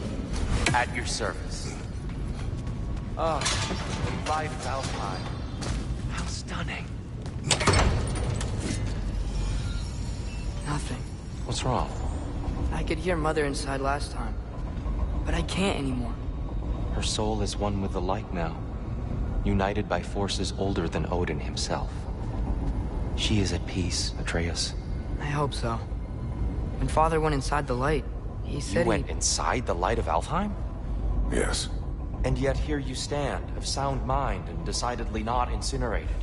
At your service. Ah, the light of Alfheim. How stunning. Nothing. What's wrong? I could hear Mother inside last time, but I can't anymore. Her soul is one with the light now, united by forces older than Odin himself. She is at peace, Atreus. I hope so. When Father went inside the light, he said You went inside the light of Alfheim? Yes. And yet here you stand, of sound mind and decidedly not incinerated.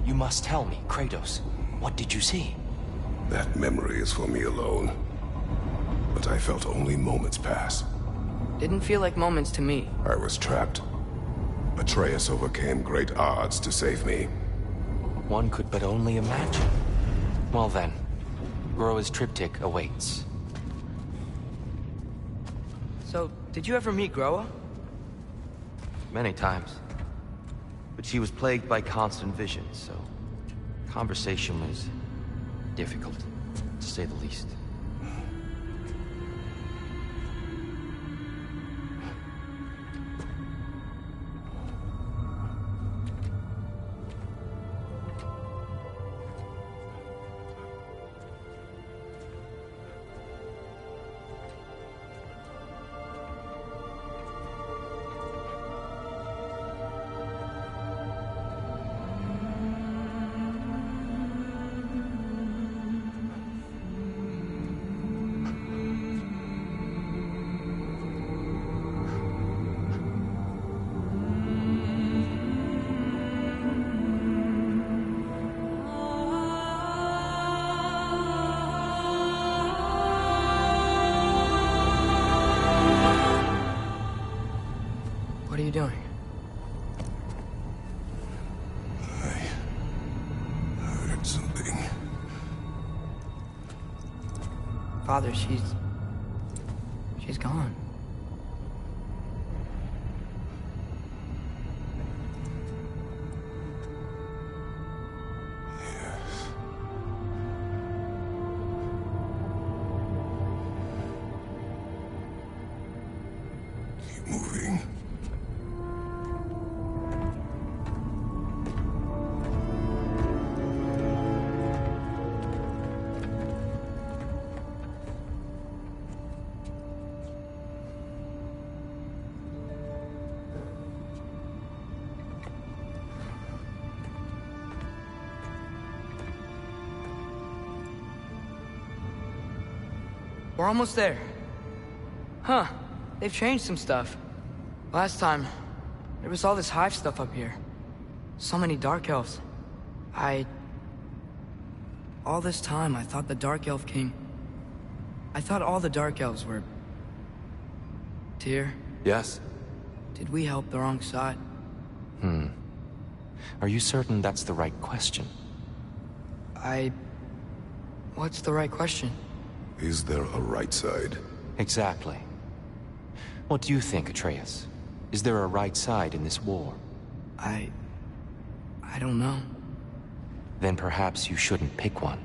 You must tell me, Kratos, what did you see? That memory is for me alone. But I felt only moments pass. Didn't feel like moments to me. I was trapped. Atreus overcame great odds to save me. One could but only imagine. Well then, Groa's triptych awaits. So, did you ever meet Groa? Many times. But she was plagued by constant visions, so conversation was difficult, to say the least. What are you doing? I heard something. Father, she's gone. Keep moving. We're almost there. Huh. They've changed some stuff. Last time, there was all this hive stuff up here. So many Dark Elves. All this time, I thought the Dark Elf King... I thought all the Dark Elves were... Tyr, Yes? did we help the wrong side? Are you certain that's the right question? What's the right question? Is there a right side? Exactly. What do you think, Atreus? Is there a right side in this war? I don't know. Then perhaps you shouldn't pick one.